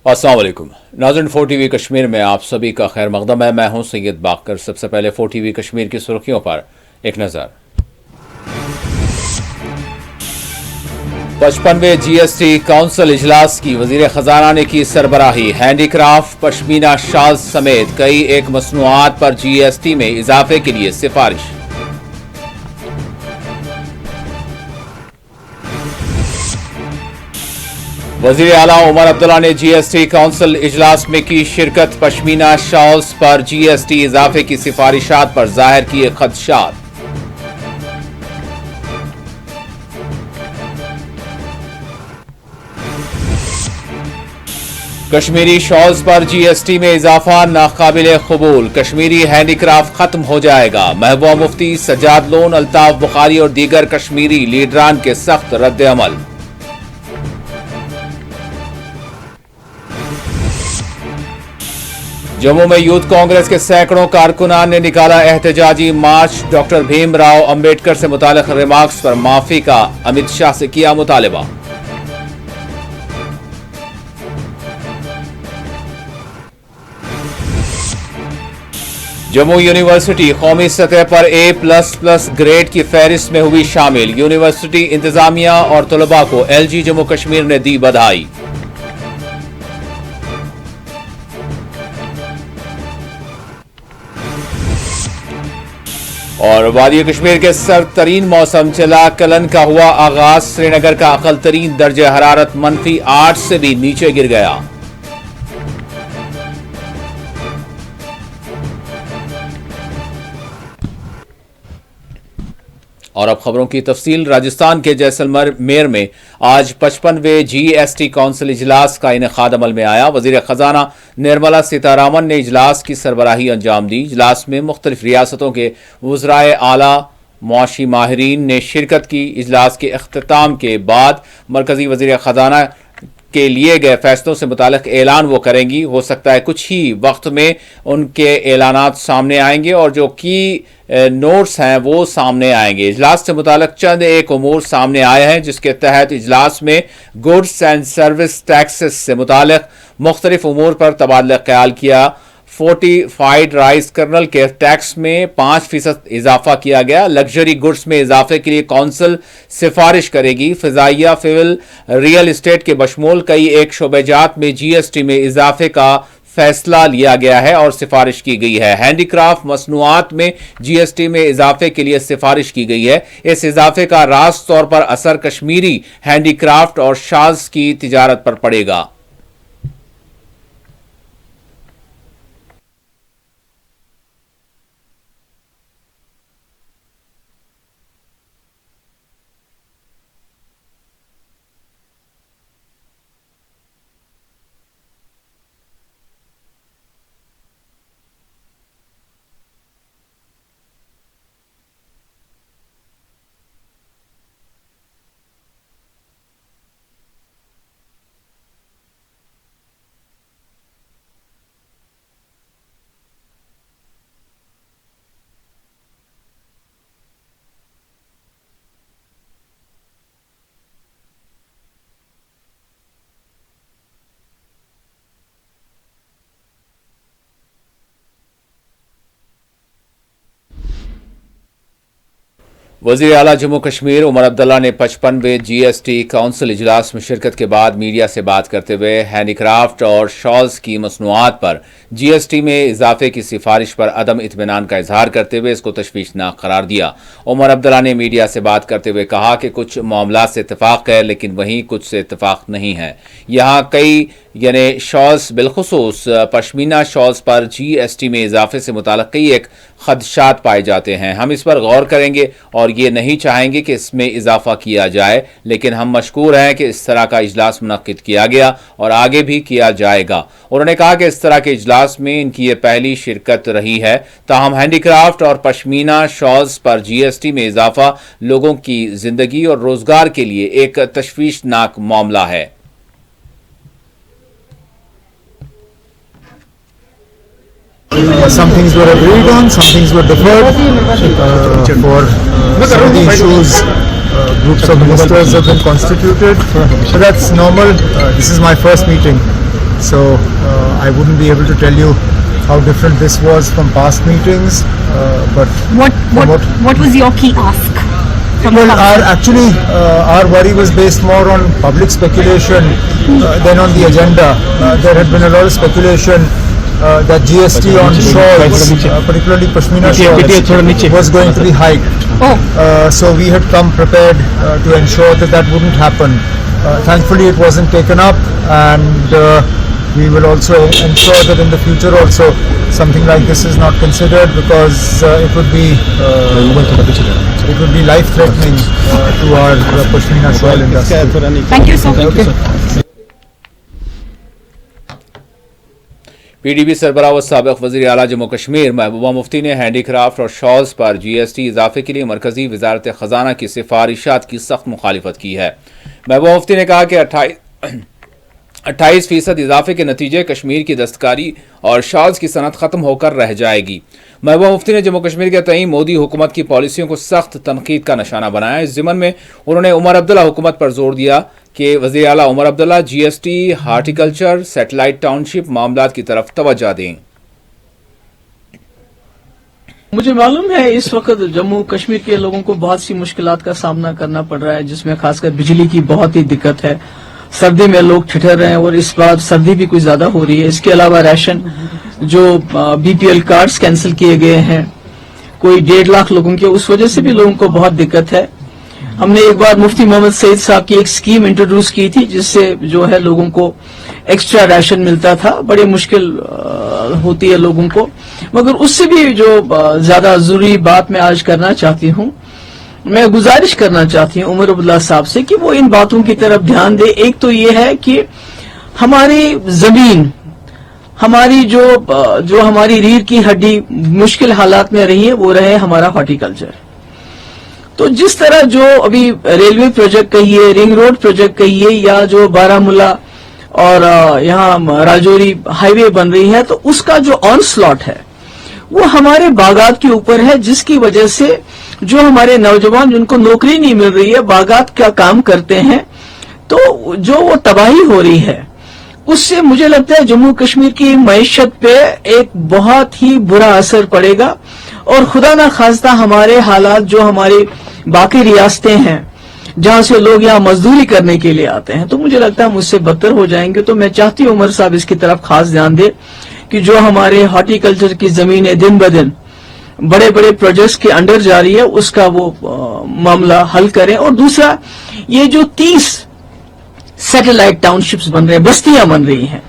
अस्सलाम वालेकुम नाज़रीन, 4 टीवी कश्मीर में आप सभी का खैर मकदम है। मैं हूं सैयद बाकर। सबसे पहले 4 टीवी कश्मीर की सुर्खियों पर एक नज़र। 55वें GST काउंसिल इजलास की वजीर खजाना ने की सरबराही। हैंडीक्राफ्ट, पश्मीना शाल समेत कई एक मसनूआत पर GST में इजाफे के लिए सिफारिश। वजीर आला उमर अब्दुल्ला ने GST काउंसिल इजलास में की शिरकत। पश्मीना शॉल्स पर GST इजाफे की सिफारिशात पर जाहिर किए खदशात। कश्मीरी शॉल्स पर GST में इजाफा नाकाबिल कबूल। कश्मीरी हैंडीक्राफ्ट खत्म हो जाएगा। महबूबा मुफ्ती, सज्जाद लोन, अल्ताफ बुखारी और दीगर कश्मीरी लीडरान के सख्त रद्द अमल। जम्मू में यूथ कांग्रेस के सैकड़ों कारकुनान ने निकाला एहतजाजी मार्च। डॉक्टर भीमराव अंबेडकर से मुतालिक रिमार्क्स पर माफी का अमित शाह से किया मुतालबा। जम्मू यूनिवर्सिटी कौमी सतह पर A++ ग्रेड की फहरिस्त में हुई शामिल। यूनिवर्सिटी इंतजामिया और तलबा को LG जम्मू कश्मीर ने दी बधाई। और वादी कश्मीर के सर्द तरीन मौसम चला कलन का हुआ आगाज। श्रीनगर का अकल तरीन दर्जे हरारत -8 से भी नीचे गिर गया। और अब खबरों की तफसील। राजस्थान के जैसलमेर में आज 55वें GST काउंसिल इजलास का इनेकाद अमल में आया। वजीर खजाना निर्मला सीतारामन ने इजलास की सरबराही अंजाम दी। इजलास में मुख्तलिफ रियासतों के वज़राए आला, मुआशी माहिरीन ने शिरकत की। इजलास के अख्ताम के बाद मरकजी वजीर खजाना के लिए गए फैसलों से मुतालिक ऐलान वो करेंगी। हो सकता है कुछ ही वक्त में उनके ऐलानात सामने आएंगे और जो की नोट्स हैं वो सामने आएंगे। इजलास से मुतालिक चंद एक उमूर सामने आए हैं जिसके तहत इजलास में गुड्स एंड सर्विस टैक्सेस से मुतालिक मुख्तलिफ उमूर पर तबादला ख्याल किया। फोर्टिफाइड राइस कर्नल के टैक्स में 5% इजाफा किया गया। लग्जरी गुड्स में इजाफे के लिए काउंसिल सिफारिश करेगी। फिजाइया, फ्यूल, रियल इस्टेट के बशमूल कई एक शोबेजात में GST में इजाफे का फैसला लिया गया है और सिफारिश की गई है। हैंडीक्राफ्ट मसनूआत में GST में इजाफे के लिए सिफारिश की गई है। इस इजाफे का रास्त तौर पर असर कश्मीरी हैंडीक्राफ्ट और शाल्स की तिजारत पर पड़ेगा। वज़ीर आला जम्मू कश्मीर उमर अब्दुल्ला ने 55वें GST काउंसिल इजलास में शिरकत के बाद मीडिया से बात करते हुए हैंडीक्राफ्ट और शॉल्स की मसनूआत पर GST में इजाफे की सिफारिश पर अदम इत्मीनान का इजहार करते हुए इसको तशवीशनाक करार दिया। उमर अब्दुल्ला ने मीडिया से बात करते हुए कहा कि कुछ मामला से इतफाक है लेकिन वहीं कुछ से इतफाक नहीं है। यहाँ कई यानी शॉल्स बिलखुसूस पश्मीना शॉल्स पर GST में इजाफे से मुताल्लिक़ कई एक खदशात पाए जाते हैं। हम इस पर गौर करेंगे और ये नहीं चाहेंगे कि इसमें इजाफा किया जाए, लेकिन हम मशकूर हैं कि इस तरह का इजलास मुनक्किद किया गया और आगे भी किया जाएगा। उन्होंने कहा कि इस तरह के इजलास में इनकी ये पहली शिरकत रही है। ताहम हैंडीक्राफ्ट और पश्मीना शॉल्स पर GST में इजाफा लोगों की जिंदगी और रोजगार के लिए एक तशवीशनाक मामला है। Some things were agreed on, some things were deferred. For some of the issues, groups of ministers have been constituted. So that's normal. This is my first meeting. So I wouldn't be able to tell you how different this was from past meetings, but What was your key ask? well, our worry was based more on public speculation than on the agenda. There had been a lot of speculation that GST on shawls, particularly Pashmina shawls, was going to be hiked. So we had come prepared to ensure that that wouldn't happen. Thankfully it wasn't taken up, and we will also ensure that in the future also something like this is not considered, because it would be life threatening to our Pashmina shawl industry. Thank you so much. Okay. PDP सरबराह व साबिक़ वज़ीर आला जम्मू कश्मीर महबूबा मुफ्ती ने handy craft और shawls पर GST इजाफे के लिए मरकजी वजारत ख़जाना की सिफारिशात की सख्त मुखालिफत की है। महबूबा मुफ्ती ने कहा कि 28% इजाफे के नतीजे कश्मीर की दस्तकारी और शॉल्स की सनत ख़त्म होकर रह जाएगी। महबूबा मुफ्ती ने जम्मू कश्मीर के तईं मोदी हुकूमत की पॉलिसियों को सख्त तनकीद का निशाना बनाया। इस ज़िमन में उन्होंने उमर अब्दुल्ला हुकूमत पर जोर दिया कि वज़ीर आला Omar Abdullah GST, horticulture, satellite township मामलात की तरफ तवज्जो दें। मुझे मालूम है इस वक्त जम्मू कश्मीर के लोगों को बहुत सी मुश्किलात का सामना करना पड़ रहा है, जिसमें खासकर बिजली की बहुत ही दिक्कत है। सर्दी में लोग ठिठर रहे हैं और इस बार सर्दी भी कुछ ज्यादा हो रही है। इसके अलावा राशन जो BPL कार्ड्स कैंसिल किए गए हैं, कोई 1.5 लाख लोगों के, उस वजह से भी लोगों को बहुत दिक्कत है। हमने एक बार मुफ्ती मोहम्मद सईद साहब की एक स्कीम इंट्रोड्यूस की थी, जिससे जो है लोगों को एक्स्ट्रा राशन मिलता था। बड़ी मुश्किल होती है लोगों को, मगर उससे भी जो ज्यादा जरूरी बात मैं आज करना चाहती हूँ, मैं गुजारिश करना चाहती हूँ उमर अब्दुल्ला साहब से कि वो इन बातों की तरफ ध्यान दे। एक तो ये है कि हमारी जमीन, हमारी जो हमारी रीढ़ की हड्डी मुश्किल हालात में रही है, वो रहे हमारा हॉर्टिकल्चर। तो जिस तरह जो अभी रेलवे प्रोजेक्ट कहिए, रिंग रोड प्रोजेक्ट कहिए, या जो बारामूला और यहाँ राजौरी हाईवे बन रही है, तो उसका जो ऑन स्लॉट है वो हमारे बागात के ऊपर है, जिसकी वजह से जो हमारे नौजवान जिनको नौकरी नहीं मिल रही है, बागात का काम करते हैं, तो जो वो तबाही हो रही है, उससे मुझे लगता है जम्मू कश्मीर की मईशत पे एक बहुत ही बुरा असर पड़ेगा। और खुदा ना खास्ता हमारे हालात जो हमारी बाकी रियासतें हैं, जहां से लोग यहाँ मजदूरी करने के लिए आते हैं, तो मुझे लगता है हम उससे बदतर हो जाएंगे। तो मैं चाहती हूँ उमर साहब इसकी तरफ खास ध्यान दे कि जो हमारे हॉर्टिकल्चर की जमीनें दिन ब दिन बड़े बड़े प्रोजेक्ट्स के अंडर जा रही है, उसका वो मामला हल करें। और दूसरा, ये जो 30 सैटेलाइट टाउनशिप्स बन रहे हैं, बस्तियां बन रही हैं,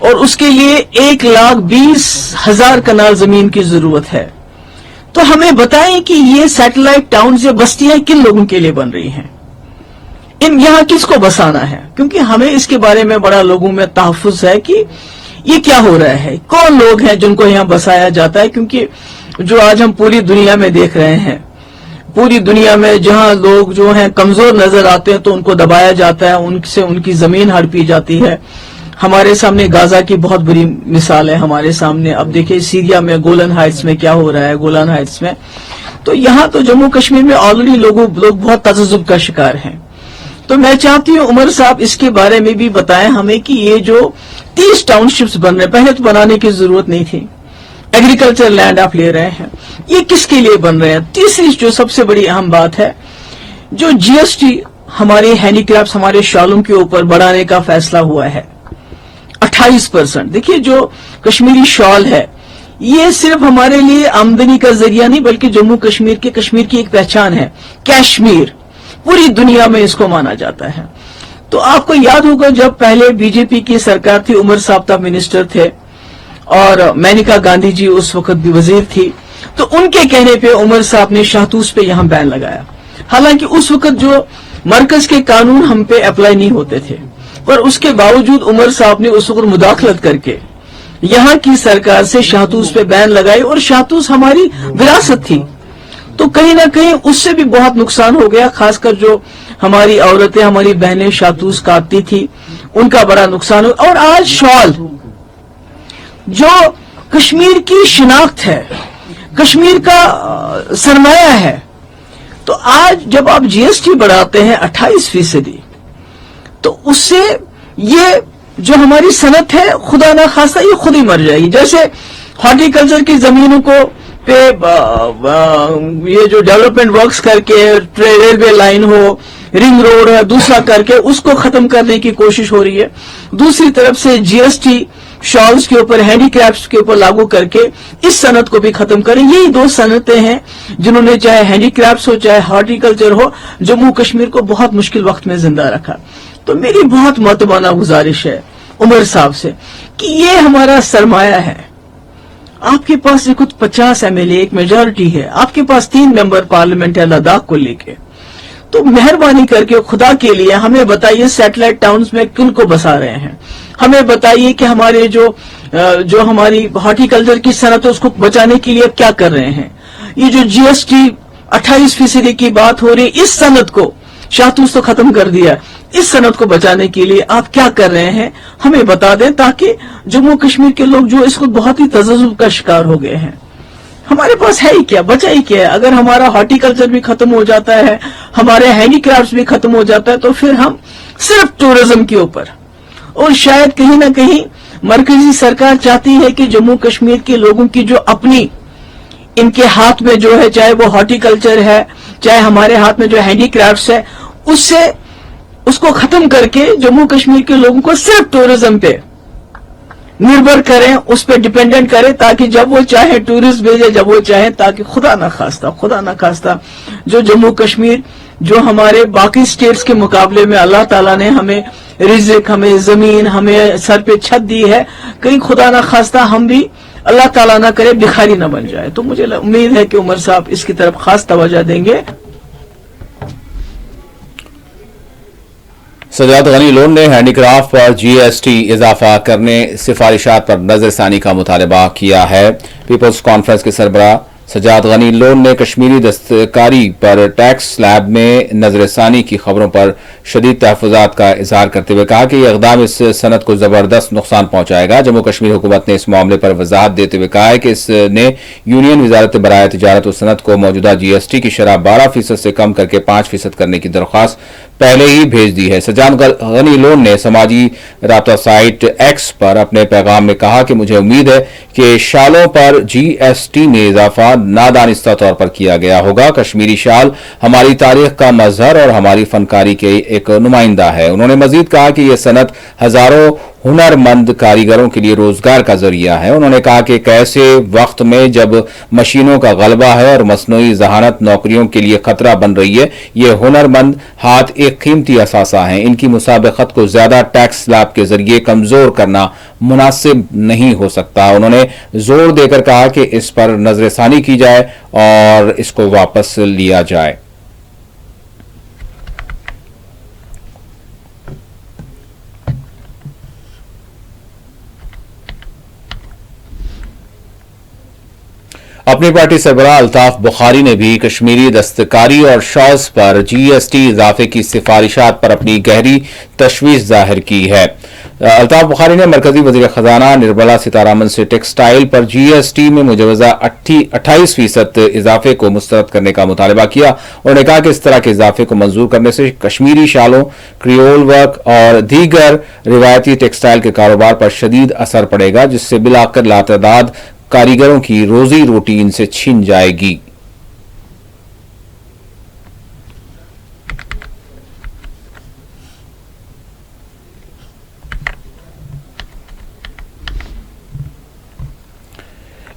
और उसके लिए 1,20,000 कनाल जमीन की जरूरत है, तो हमें बताएं कि ये सैटेलाइट टाउन या बस्तियां किन लोगों के लिए बन रही हैं, यहाँ किसको बसाना है, क्योंकि हमें इसके बारे में बड़ा लोगों में तहफ्फुज है कि ये क्या हो रहा है, कौन लोग हैं जिनको यहाँ बसाया जाता है। क्योंकि जो आज हम पूरी दुनिया में देख रहे हैं, पूरी दुनिया में जहां लोग जो हैं कमजोर नजर आते हैं तो उनको दबाया जाता है, उनसे उनकी जमीन हड़पी जाती है। हमारे सामने गाजा की बहुत बुरी मिसाल है हमारे सामने। अब देखिए सीरिया में गोलन हाइट्स में क्या हो रहा है, गोलन हाइट्स में। तो यहाँ तो जम्मू कश्मीर में ऑलरेडी लोग बहुत तजज्जुब का शिकार हैं। तो मैं चाहती हूँ उमर साहब इसके बारे में भी बताएं हमें कि ये जो 30 टाउनशिप्स बन रहे हैं, पहले तो बनाने की जरूरत नहीं थी, एग्रीकल्चर लैंड आप ले रहे हैं, ये किसके लिए बन रहे हैं। तीसरी जो सबसे बड़ी अहम बात है, जो GST हमारे हैंडीक्राफ्ट, हमारे शॉलों के ऊपर बढ़ाने का फैसला हुआ है 28%। देखिए जो कश्मीरी शॉल है, ये सिर्फ हमारे लिए आमदनी का जरिया नहीं, बल्कि जम्मू कश्मीर की एक पहचान है। कश्मीर पूरी दुनिया में इसको माना जाता है। तो आपको याद होगा जब पहले बीजेपी की सरकार थी, उमर साहब तब मिनिस्टर थे और मेनका गांधी जी उस वक्त भी वजीर थी, तो उनके कहने पे उमर साहब ने शाहतूस पे यहां बैन लगाया। हालांकि उस वक्त जो मरकज के कानून हम पे अप्लाई नहीं होते थे, पर उसके बावजूद उमर साहब ने उस वक्त मुदाखलत करके यहाँ की सरकार से शाहतूस पे बैन लगाई, और शाहतूस हमारी विरासत थी। तो कहीं ना कहीं उससे भी बहुत नुकसान हो गया, खासकर जो हमारी औरतें, हमारी बहनें शाहतूस काटती थी, उनका बड़ा नुकसान हो। और आज शॉल जो कश्मीर की शिनाख्त है, कश्मीर का सरमाया है, तो आज जब आप GST बढ़ाते हैं 28%, तो उससे ये जो हमारी सनत है खुदा ना खास्ता ये खुद ही मर जाएगी। जैसे हॉर्टिकल्चर की जमीनों को पे ये जो डेवलपमेंट वर्क्स करके रेलवे लाइन हो, रिंग रोड है, दूसरा करके उसको खत्म करने की कोशिश हो रही है। दूसरी तरफ से जीएसटी शॉल्स के ऊपर, हैंडीक्राफ्ट्स के ऊपर लागू करके इस सनत को भी खत्म करें। यही दो सनतें हैं जिन्होंने चाहे हैंडीक्राफ्ट्स हो चाहे हॉर्टिकल्चर हो जम्मू कश्मीर को बहुत मुश्किल वक्त में जिंदा रखा। तो मेरी बहुत महत्वपूर्ण गुजारिश है उमर साहब से कि ये हमारा सरमाया है। आपके पास कुछ 50 एमएलए, एक मेजॉरिटी है, आपके पास 3 मेंबर पार्लियामेंट है लद्दाख को लेके। तो मेहरबानी करके खुदा के लिए हमें बताइए सैटेलाइट टाउन्स में किन को बसा रहे हैं। हमें बताइए कि हमारे जो हमारी हॉर्टिकल्चर की सनत है उसको बचाने के लिए क्या कर रहे हैं। ये जो जीएसटी 28% की बात हो रही, इस सनत को शाहतूस तो खत्म कर दिया, इस सनत को बचाने के लिए आप क्या कर रहे हैं हमें बता दें, ताकि जम्मू कश्मीर के लोग जो इसको बहुत ही तजज्जुब का शिकार हो गए हैं। हमारे पास है ही क्या, बचा ही क्या है। अगर हमारा हॉर्टिकल्चर भी खत्म हो जाता है, हमारे हैंडीक्राफ्ट्स भी खत्म हो जाता है, तो फिर हम सिर्फ टूरिज्म के ऊपर, और शायद कहीं ना कहीं मरकजी सरकार चाहती है कि जम्मू कश्मीर के लोगों की जो अपनी इनके हाथ में जो है, चाहे वो हॉर्टिकल्चर है चाहे हमारे हाथ में जो हैंडीक्राफ्ट्स है, उसको खत्म करके जम्मू कश्मीर के लोगों को सिर्फ टूरिज्म पे निर्भर करें, उस पर डिपेंडेंट करें, ताकि जब वो चाहे टूरिस्ट भेजे, जब वो चाहे, ताकि खुदा ना खास्ता जो जम्मू कश्मीर जो हमारे बाकी स्टेट्स के मुकाबले में अल्लाह ताला ने हमें रिज़्क, हमें जमीन, हमें सर पे छत दी है, कहीं खुदा ना खास्ता हम भी अल्लाह ताला ना करे भिखारी ना बन जाए। तो मुझे उम्मीद है कि उमर साहब इसकी तरफ खास तवज्जो देंगे। सजाद गनी लोन ने हैंडीक्राफ्ट पर जीएसटी इजाफा करने सिफारिशात पर नजरसानी का मुतालबा किया है। पीपल्स कॉन्फ्रेंस के सरबराह सजाद गनी लोन ने कश्मीरी दस्तकारी पर टैक्स स्लैब में नजरसानी की खबरों पर शदीद तहफ़्फ़ुज़ात का इजहार करते हुए कहा कि यह इक़दाम इस सनत को ज़बरदस्त नुकसान पहुंचाएगा। जम्मू कश्मीर हुकूमत ने इस मामले पर वजाहत देते हुए कहा है कि इसने यूनियन वजारत बराए तिजारत और सनत को मौजूदा जीएसटी की शरह 12% से कम करके 5% करने की दरख्वास्त पहले ही भेज दी है। सजाद गनी लोन ने समाजी राब्ता साइट एक्स पर अपने पैगाम में कहा कि मुझे उम्मीद है कि शालों पर जीएसटी में इजाफा नादानिस्ता तौर पर किया गया होगा। कश्मीरी शाल हमारी तारीख का मजहर और हमारी फनकारी के एक नुमाइंदा है। उन्होंने मजीद कहा कि यह सनत हजारों हुनरमंद कारीगरों के लिए रोजगार का जरिया है। उन्होंने कहा कि एक ऐसे वक्त में जब मशीनों का गलबा है और मसनूई जहानत नौकरियों के लिए खतरा बन रही है, ये हुनरमंद हाथ एक कीमती असासा हैं। इनकी मुसाबकत को ज्यादा टैक्स स्लैब के जरिए कमजोर करना मुनासिब नहीं हो सकता। उन्होंने जोर देकर कहा कि इस पर नजरसानी की जाए और इसको वापस लिया जाए। अपनी पार्टी सरबराह अल्ताफ बुखारी ने भी कश्मीरी दस्तकारी और शॉल्स पर जीएसटी इजाफे की सिफारिशात पर अपनी गहरी तशवीश जाहिर की है। अल्ताफ बुखारी ने मरकजी वजीर खजाना निर्मला सीतारामन से टेक्सटाइल पर जीएसटी में मुजवजा 28% इजाफे को मुस्तरद करने का मुतालबा किया। उन्होंने कहा कि इस तरह के इजाफे को मंजूर करने से कश्मीरी शालों, क्रियोल वर्क और दीगर रिवायती टेक्सटाइल के कारोबार पर शदीद असर पड़ेगा, जिससे बिलाकर लातादाद कारीगरों की रोजी रोटी इनसे छीन जाएगी।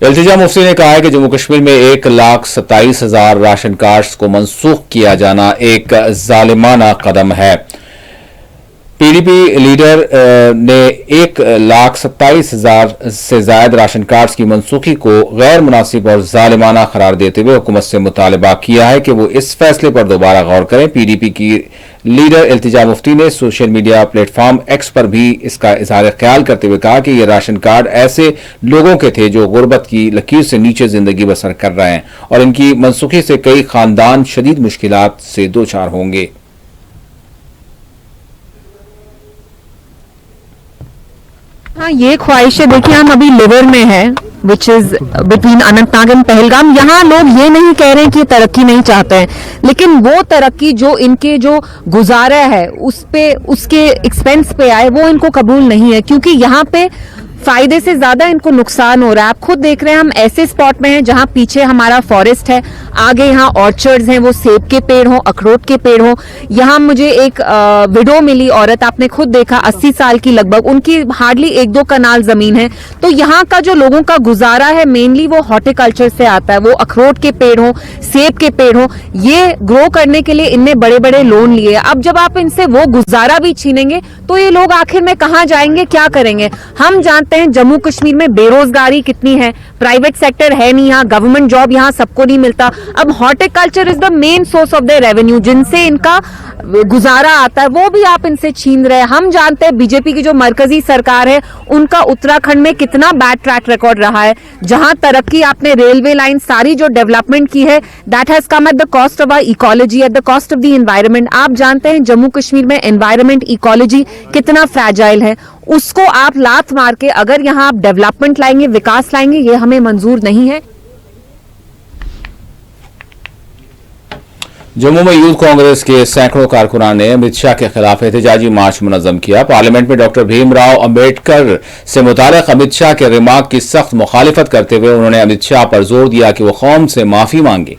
इल्तिजा मुफ्ती ने कहा है कि जम्मू कश्मीर में 1,27,000 राशन कार्ड्स को मनसूख किया जाना एक जालिमाना कदम है। पीडीपी लीडर ने 1,27,000 से ज्यादा राशन कार्ड्स की मनसूखी को गैर मुनासिब और जालिमाना करार देते हुए हुकूमत से मुतालबा किया है कि वो इस फैसले पर दोबारा गौर करें। पीडीपी की लीडर इल्तिजा मुफ्ती ने सोशल मीडिया प्लेटफॉर्म एक्स पर भी इसका इजहार ख्याल करते हुए कहा कि ये राशन कार्ड ऐसे लोगों के थे जो गुर्बत की लकीर से नीचे जिंदगी बसर कर रहे हैं और इनकी मनसूखी से कई खानदान शदीद मुश्किलात से दो चार होंगे। हाँ, ये ख्वाहिश है। देखिए, हम अभी लिवर में हैं which is between Anantnag and Pahalgam. यहाँ लोग ये नहीं कह रहे हैं कि तरक्की नहीं चाहते हैं, लेकिन वो तरक्की जो इनके जो गुजारा है उस पे उसके एक्सपेंस पे आए वो इनको कबूल नहीं है, क्योंकि यहाँ पे फायदे से ज्यादा इनको नुकसान हो रहा है. आप खुद देख रहे हैं हम ऐसे स्पॉट में हैं जहां पीछे हमारा फॉरेस्ट है, आगे यहाँ ऑर्चर्ड्स हैं, वो सेब के पेड़ हो, अखरोट के पेड़ हो. यहाँ मुझे एक विडो मिली औरत, आपने खुद देखा 80 साल की लगभग, उनकी हार्डली 1-2 कनाल जमीन है. तो यहाँ का जो लोगों का गुजारा है मेनली वो हॉर्टिकल्चर से आता है. वो अखरोट के पेड़ हो, सेब के पेड़ हो, ये ग्रो करने के लिए इनने बड़े बड़े लोन लिए. अब जब आप इनसे वो गुजारा भी छीनेंगे तो ये लोग आखिर में कहाँ जाएंगे, क्या करेंगे. हम जानते हैं जम्मू कश्मीर में बेरोजगारी कितनी है, प्राइवेट सेक्टर है नहीं यहाँ, गवर्नमेंट जॉब यहाँ सबको नहीं मिलता. अब horticulture is the main source of the revenue, जिनसे इनका गुजारा आता है, वो भी आप इनसे छीन रहे हैं. हम जानते हैं बीजेपी की जो मरकजी सरकार है उनका उत्तराखंड में कितना बैड ट्रैक रिकॉर्ड रहा है. जहां तरक्की आपने रेलवे लाइन सारी जो डेवलपमेंट की है, that has come at the cost of our ecology, at the cost of the environment. आप जानते हैं जम्मू कश्मीर में एनवायरनमेंट इकोलॉजी कितना फ्रैजाइल है. उसको आप लात मार के अगर यहाँ आप डेवलपमेंट लाएंगे, विकास लाएंगे, ये हमें मंजूर नहीं है. जम्मू में यूथ कांग्रेस के सैकड़ों कारकुनान ने अमित शाह के खिलाफ एहतजाजी मार्च मुनज़्ज़म किया. पार्लियामेंट में डॉक्टर भीमराव अंबेडकर से मुताल्लिक़ अमित शाह के रिमार्क की सख्त मुखालिफत करते हुए उन्होंने अमित शाह पर जोर दिया कि वो कौम से माफी मांगे.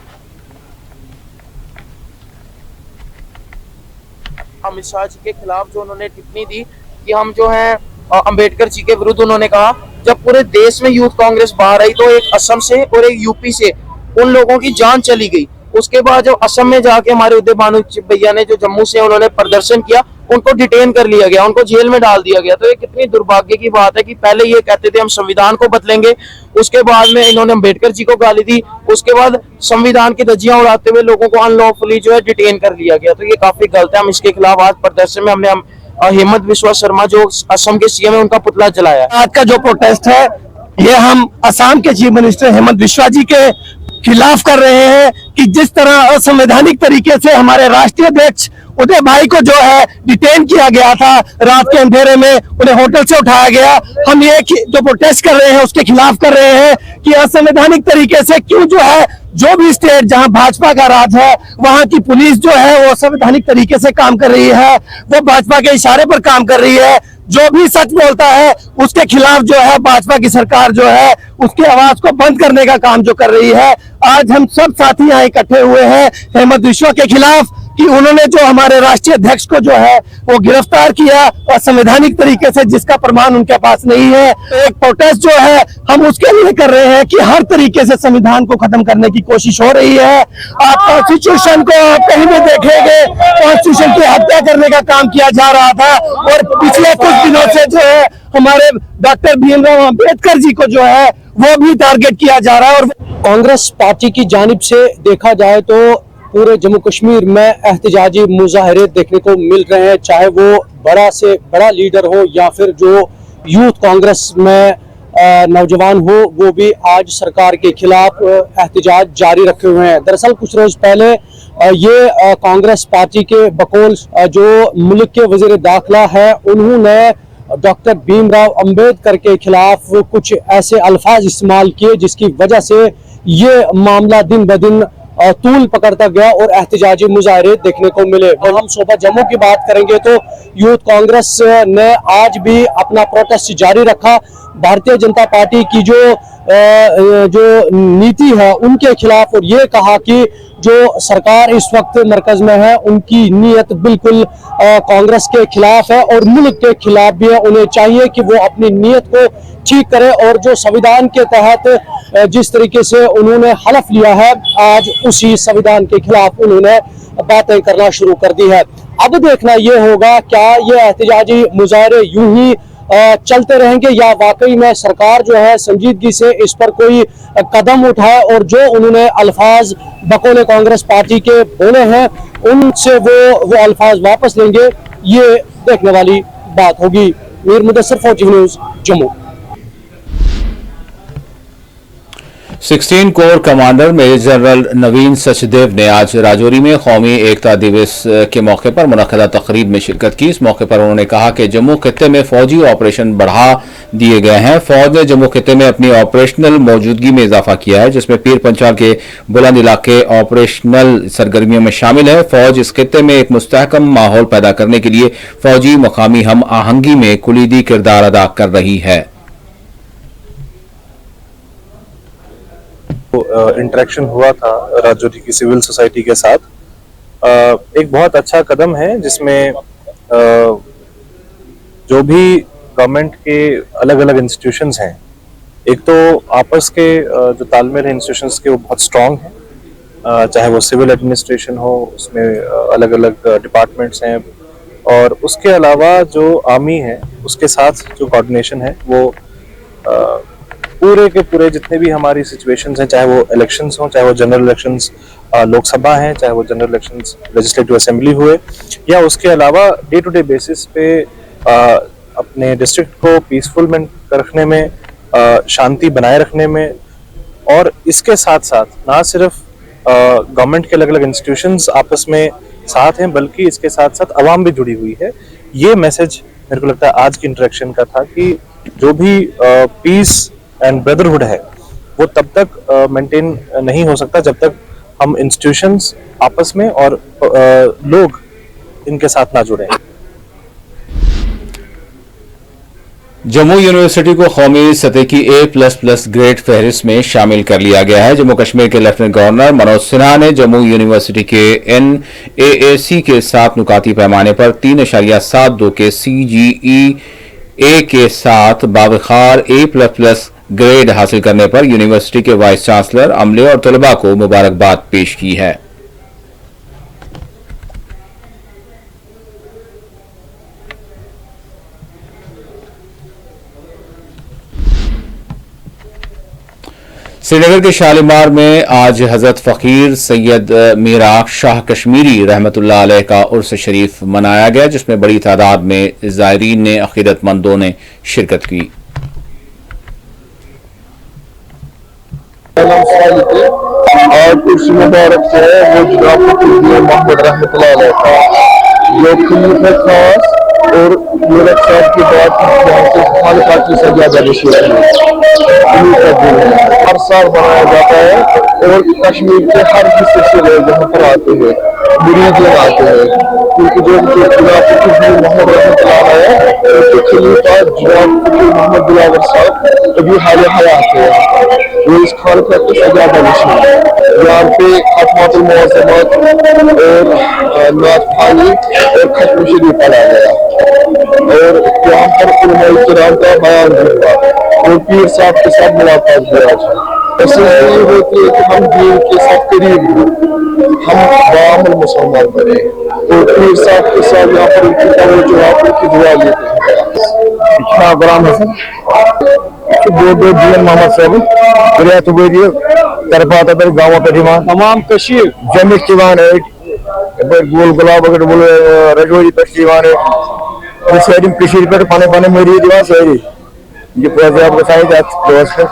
अमित शाह जी के खिलाफ जो उन्होंने टिप्पणी दी कि हम जो हैं अंबेडकर जी के विरुद्ध, उन्होंने कहा जब पूरे देश में यूथ कांग्रेस बाहर आई तो एक असम से और एक यूपी से उन लोगों की जान चली गई. उसके बाद जब असम में जाके हमारे उदय भानु भैया ने जो जम्मू से उन्होंने प्रदर्शन किया, उनको डिटेन कर लिया गया, उनको जेल में डाल दिया गया. तो ये कितनी दुर्भाग्य की बात है कि पहले ये कहते थे हम संविधान को बदलेंगे, उसके बाद में इन्होंने अंबेडकर जी को गाली दी, उसके बाद संविधान की धज्जियां उड़ाते हुए लोगों को अनलॉफुली जो है डिटेन कर लिया गया. तो ये काफी गलत है. हम इसके खिलाफ आज प्रदर्शन में हमने हेमंत बिस्वा शर्मा जो असम के सीएम है उनका पुतला जलाया. आज का जो प्रोटेस्ट है ये हम असम के चीफ मिनिस्टर हेमंत बिस्वा जी के खिलाफ कर रहे हैं कि जिस तरह असंवैधानिक तरीके से हमारे राष्ट्रीय अध्यक्ष उदय भाई को जो है डिटेन किया गया था, रात के अंधेरे में उन्हें होटल से उठाया गया. हम ये जो प्रोटेस्ट कर रहे हैं उसके खिलाफ कर रहे हैं कि असंवैधानिक तरीके से क्यों जो है जो भी स्टेट जहां भाजपा का राज है वहां की पुलिस जो है वो असंवैधानिक तरीके से काम कर रही है, वो भाजपा के इशारे पर काम कर रही है. जो भी सच बोलता है उसके खिलाफ जो है भाजपा की सरकार जो है उसकी आवाज को बंद करने का काम जो कर रही है. आज हम सब साथी यहाँ इकट्ठे हुए हैं हेमंत बिस्वा के खिलाफ कि उन्होंने जो हमारे राष्ट्रीय अध्यक्ष को जो है वो गिरफ्तार किया और संवैधानिक तरीके से, जिसका प्रमाण उनके पास नहीं है. एक प्रोटेस्ट जो है हम उसके लिए कर रहे हैं कि हर तरीके से संविधान को खत्म करने की कोशिश हो रही है. आप कॉन्स्टिट्यूशन को आप कहीं भी देखेंगे, कॉन्स्टिट्यूशन की हत्या करने का काम किया जा रहा था. और पिछले कुछ दिनों से जो है हमारे डॉक्टर भीमराव अंबेडकर जी को जो है वो भी टारगेट किया जा रहा है. और कांग्रेस पार्टी की जानिब से देखा जाए तो पूरे जम्मू कश्मीर में एहतजाजी मुजाहरे देखने को मिल रहे हैं, चाहे वो बड़ा से बड़ा लीडर हो या फिर जो यूथ कांग्रेस में नौजवान हो, वो भी आज सरकार के खिलाफ एहतजाज जारी रखे हुए हैं. दरअसल कुछ रोज पहले ये कांग्रेस पार्टी के बकौल जो मुल्क के वजीर दाखिला है उन्होंने डॉक्टर भीमराव अंबेडकर के खिलाफ कुछ ऐसे अल्फाज इस्तेमाल किए जिसकी वजह से ये मामला दिन ब दिन तूल पकड़ता गया और एहतजाजी मुजाहरे देखने को मिले. और हम सुबह जम्मू की बात करेंगे तो यूथ कांग्रेस ने आज भी अपना प्रोटेस्ट जारी रखा. भारतीय जनता पार्टी की जो नीति है उनके खिलाफ, और ये कहा कि जो सरकार इस वक्त मरकज में है उनकी नीयत बिल्कुल कांग्रेस के खिलाफ है और मुल्क के खिलाफ भी है. उन्हें चाहिए कि वो अपनी नीयत को ठीक करे और जो संविधान के तहत जिस तरीके से उन्होंने हलफ लिया है आज उसी संविधान के खिलाफ उन्होंने बातें करना शुरू कर दी है. अब देखना ये होगा क्या ये एहतजाजी मुजाहरे यूं ही चलते रहेंगे या वाकई में सरकार जो है संजीदगी से इस पर कोई कदम उठाए और जो उन्होंने अल्फाज बकौल कांग्रेस पार्टी के बोले हैं उनसे वो अल्फाज वापस लेंगे. ये देखने वाली बात होगी. Mir Mudassir, Fauji news, Jammu. 16 corps commander major general Naveen Sachdev ने आज राजौरी में कौमी एकता दिवस के मौके पर मुनक्कदा तकरीब में शिरकत की। इस मौके पर उन्होंने कहा कि जम्मू खित्ते में फौजी ऑपरेशन बढ़ा दिए गए हैं। फौज ने जम्मू खित्ते में अपनी ऑपरेशनल मौजूदगी में इजाफा किया है, जिसमें पीर पंचाल के बुलंद इलाके ऑपरेशनल सरगर्मियों में शामिल है। फौज इस खित्ते में एक मुस्तहकम माहौल पैदा करने के लिए फौजी मकामी हम आहंगी में कुलीदी किरदार अदा कर रही है। इंटरेक्शन हुआ था राजौरी की सिविल सोसाइटी के साथ, एक बहुत अच्छा कदम है जिसमें जो भी गवर्नमेंट के अलग अलग इंस्टीट्यूशंस हैं, एक तो आपस के जो तालमेल है इंस्टीट्यूशंस के वो बहुत स्ट्रांग है, चाहे वो सिविल एडमिनिस्ट्रेशन हो, उसमें अलग अलग डिपार्टमेंट्स हैं, और उसके अलावा जो आर्मी है उसके साथ जो कोऑर्डिनेशन है वो पूरे के पूरे जितने भी हमारी सिचुएशंस हैं, चाहे वो इलेक्शंस हों, चाहे वो जनरल इलेक्शंस लोकसभा हैं, चाहे वो जनरल इलेक्शंस लेजिस्लेटिव असेंबली हुए, या उसके अलावा डे टू डे बेसिस पे अपने डिस्ट्रिक्ट को पीसफुल में रखने में, शांति बनाए रखने में, और इसके साथ साथ ना सिर्फ गवर्नमेंट के अलग अलग इंस्टीट्यूशंस आपस में साथ हैं, बल्कि इसके साथ साथ अवाम भी जुड़ी हुई है। ये मैसेज मेरे को लगता है आज की इंटरेक्शन का था कि जो भी पीस एंड ब्रदरहुड है वो तब तक मेंटेन नहीं हो सकता जब तक हम इंस्टीट्यूशंस आपस में और लोग इनके साथ ना जुड़े। जम्मू यूनिवर्सिटी को कौमी सतह की A++ ग्रेड फहरिस्त में शामिल कर लिया गया है। जम्मू कश्मीर के लेफ्टिनेंट गवर्नर मनोज सिन्हा ने जम्मू यूनिवर्सिटी के NAAC के साथ नुकाती पैमाने पर 3.72 के CGEA के साथ बावखार A++ ग्रेड हासिल करने पर यूनिवर्सिटी के वाइस चांसलर, अमले और तलबा को मुबारकबाद पेश की है। श्रीनगर के शालीमार में आज हजरत फकीर सैयद मीरा शाह कश्मीरी रहमतुल्लाह अलैह का उर्स शरीफ मनाया गया, जिसमें बड़ी तादाद में ज़ायरीन ने, अक़ीदतमंदों ने शिरकत की। और उर्स मुबारक जो है वो जनाब फकीर मोहम्मद रहमतुल्लाह अलैह का, जो खलीफा खास और मेरठ साहब की बात यहाँ से खालिका की सजादा नशीन हर साल बनाया जाता है, और कश्मीर के हर हिस्से से लोग यहाँ पर आते हैं, मुरीद आते हैं, क्योंकि जो जनाब फकीर मोहम्मद रहमतुल्लाह है उनके खलीफा जनाब फकीर मोहम्मद दिलावर साहब अभी हाल हयात है, वो इस खालिका की सजादा नशीन है। यहाँ पे खत्मातुल मुअज़्ज़मात और नात खानी और खत्म शरीफ पढ़ा गया, और यहाँ पर उलमाए किराम का बयान भी हुआ, और पीर साहब के साथ मुलाकात भी आज है। ऐसे ये होती है कि हम दीन के साथ करीब हों, हम बामुल मुसलमान बने, और पीर साहब के साथ यहाँ पर उनकी तवज्जो आपकी दुआ लेते हैं। गुलाम हसन दो जीवन मोहम्मद साहब रियात वरी तरफा गाँव पे तमाम कशीर जमिक गोल गुलाब रजौरी पे सारी पे पाने पाने मरीज सारी ये बताई।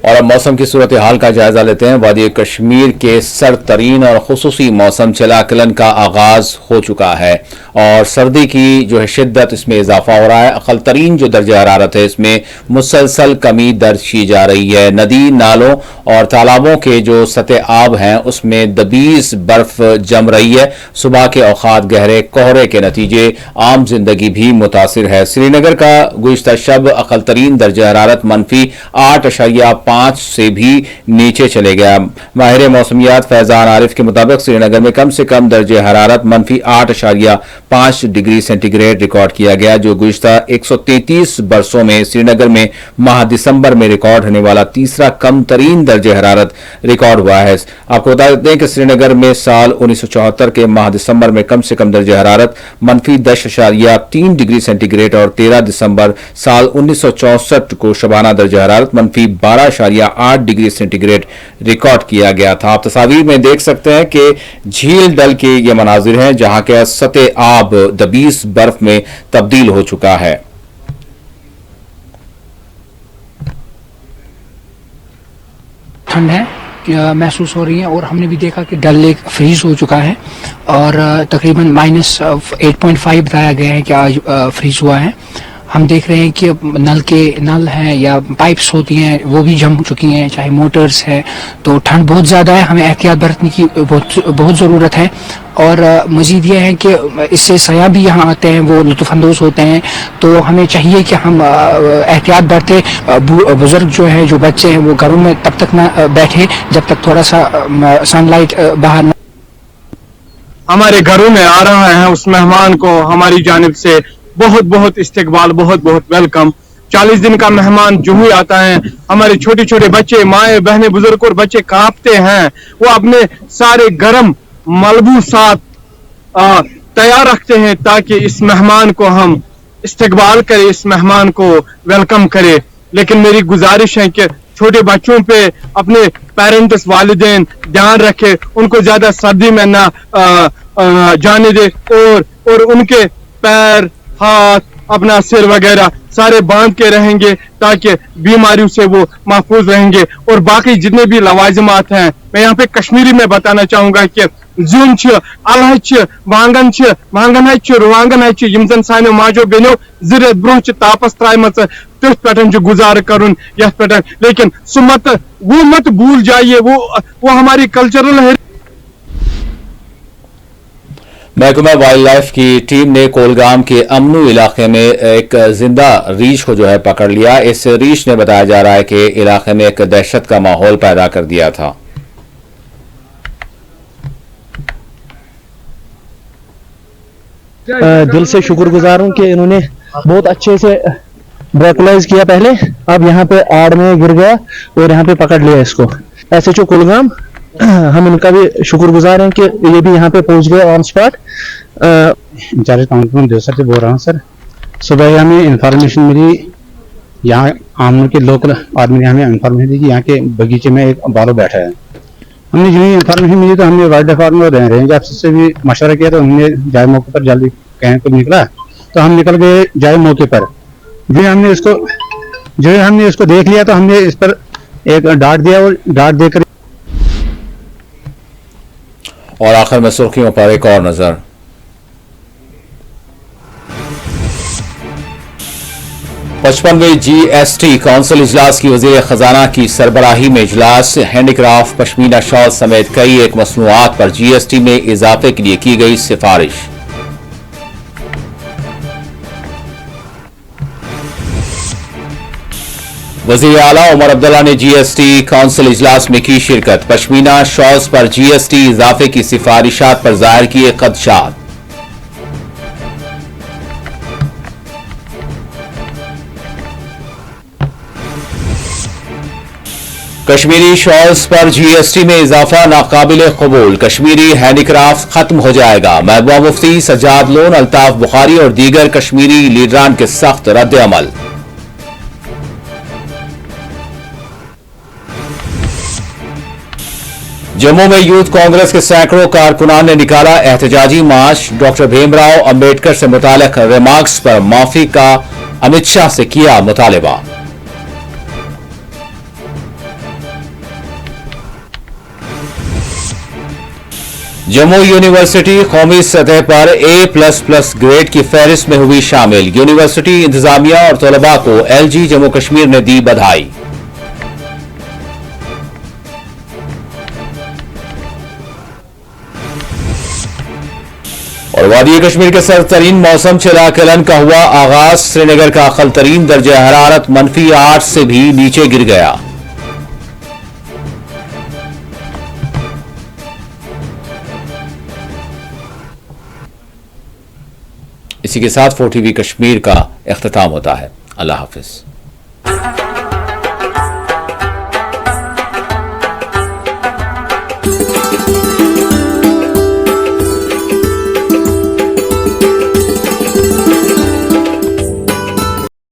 और अब मौसम की सूरत हाल का जायजा लेते हैं। वादी कश्मीर के सरतरीन और खुसूसी मौसम चलाकलन का आगाज हो चुका है और सर्दी की जो है शिद्दत इसमें इजाफा हो रहा है। अकल तरीन जो दर्जा हरारत है इसमें मुसलसल कमी दर्ज की जा रही है। नदी नालों और तालाबों के जो सतह आब हैं उसमें दबीज बर्फ जम रही है। सुबह के औकात गहरे कोहरे के नतीजे आम जिंदगी भी मुतासिर है। श्रीनगर का गुज़िश्ता शब अकल तरीन दर्जा हरारत -8.5 से भी नीचे चले गया। माहिर मौसमियात फैजान आरिफ के मुताबिक श्रीनगर में कम से कम दर्जे हरारत -8.5 डिग्री सेंटीग्रेड रिकॉर्ड किया गया, जो गुज़िश्ता 133 बरसों में श्रीनगर में माह दिसंबर में रिकॉर्ड होने वाला तीसरा कम तरीन दर्जे हरारत रिकॉर्ड हुआ है। आपको बता दें कि श्रीनगर में साल 1974 के माह दिसंबर में कम से कम दर्जे हरारत -10.3 डिग्री सेंटीग्रेड और 13 दिसंबर साल 1964 को शबाना दर्जा हरारत -12.8 डिग्री सेंटीग्रेड रिकॉर्ड किया गया था। आप तस्वीर में देख सकते हैं कि झील डल के ये मनाजिर हैं जहां के सतह आब दबीस बर्फ में तब्दील हो चुका है। ठंड है महसूस हो रही है, और हमने भी देखा कि डल लेक फ्रीज हो चुका है और तकरीबन -8.5 बताया गया है कि आज फ्रीज हुआ है। हम देख रहे हैं कि नल हैं या पाइप्स होती हैं वो भी जम चुकी हैं, चाहे मोटर्स है, तो ठंड बहुत ज़्यादा है, हमें एहतियात बरतने की बहुत ज़रूरत है। और मज़ीद ये है कि इससे सयाह भी यहाँ आते हैं, वो लुत्फ़अंदोज़ होते हैं, तो हमें चाहिए कि हम एहतियात बरते। बुज़ुर्ग जो है, जो बच्चे हैं, वो घरों में तब तक ना बैठे जब तक थोड़ा सा सनलाइट बाहर न। हमारे घरों में आ रहा है उस मेहमान को हमारी जानिब से बहुत बहुत इस्तकबाल, बहुत बहुत वेलकम। 40 दिन का मेहमान जो ही आता है, हमारे छोटे छोटे बच्चे, माए बहने, बुजुर्ग और बच्चे कांपते हैं, वो अपने सारे गर्म मलबूसात तैयार रखते हैं ताकि इस मेहमान को हम इस्तकबाल करें, इस मेहमान को वेलकम करें। लेकिन मेरी गुजारिश है कि छोटे बच्चों पे अपने पेरेंट्स, वालिदैन ध्यान रखें, उनको ज्यादा सर्दी में ना जाने दे, और उनके पैर, हाथ, अपना सिर वगैरह सारे बांध के रहेंगे ताकि बीमारियों से वो महफूज रहेंगे। और बाकी जितने भी लवाजमात हैं, मैं यहाँ पे कश्मीरी में बताना चाहूंगा कि ज़ून छ, अलह छ, वांगन छ, वांगन है रुवांगन है यम जन सानो माजो बेनो ज़रियत ब्रोह छ तापस त्रायमच तथ पे गुजार करुन यथ पे, लेकिन सो मत भूल जाइए, वो हमारी कल्चरल है। महकमा वाइल्ड लाइफ की टीम ने कोलगाम के अमनू इलाके में एक जिंदा रीछ को जो है पकड़ लिया। इस रीछ ने बताया जा रहा है कि इलाके में एक दहशत का माहौल पैदा कर दिया था। दिल से शुक्रगुजार हूं कि इन्होंने बहुत अच्छे से ब्रेकलाइज किया पहले, अब यहाँ पे आड़ में गिर गया और यहाँ पे पकड़ लिया इसको। SHO कुलगाम, हम उनका भी शुक्रगुजार हैं कि ये भी यहाँ पे पहुंच गए on spot. Incharge counter Devsar से बोल रहा हूँ सर। सुबह हमें इंफॉर्मेशन मिली, यहाँ आमनू के लोकल आदमी ने हमें इंफॉर्मेशन दी कि यहाँ के बगीचे में एक बालो बैठा है। हमने जो ही इंफॉर्मेशन मिली तो हमने वाइल्ड डिपार्टमेंट और रेंज ऑफिसर से भी मशवरा किया, तो हमने जाए मौके पर जल्दी कहने को निकला, तो हम निकल गए जाए मौके पर। जो हमने इसको देख लिया तो हमने इस पर एक डांट दिया, और डांट देकर। और आखिर में सुर्खियों पर एक और नजर। पचपनवें GST काउंसिल इजलास की वजीर खजाना की सरबराही में इजलास। हैंडीक्राफ्ट, पश्मीना शॉल समेत कई एक मसनूआत पर GST में इजाफे के लिए की गई सिफारिश। वजीर आला उमर अब्दुल्ला ने GST काउंसिल इजलास में की शिरकत। पश्मीना शॉल्स पर GST इजाफे की सिफारिशात पर जाहिर किए खदशात। कश्मीरी शॉल्स पर GST में इजाफा नाकाबिल कबूल। कश्मीरी हैंडीक्राफ्ट खत्म हो जाएगा। महबूबा मुफ्ती, सज्जाद लोन, अल्ताफ बुखारी और दीगर कश्मीरी लीडरान के सख्त रद्द अमल। जम्मू में यूथ कांग्रेस के सैकड़ों कारकुनान ने निकाला एहतजाजी मार्च। डॉक्टर भीमराव अंबेडकर से मुतालिक रिमार्क्स पर माफी का अमित शाह से किया मुतालबा। जम्मू यूनिवर्सिटी कौमी सतह पर A++ ग्रेड की फहरिस्त में हुई शामिल। यूनिवर्सिटी इंतजामिया और तलबा को LG जम्मू कश्मीर ने दी बधाई। और वादी कश्मीर के सरतरीन मौसम चिला कलन का हुआ आगाज। श्रीनगर का अकलतरीन दर्जा हरारत -8 से भी नीचे गिर गया। इसी के साथ 4TV कश्मीर का इख्तिताम होता है। अल्लाह हाफिज।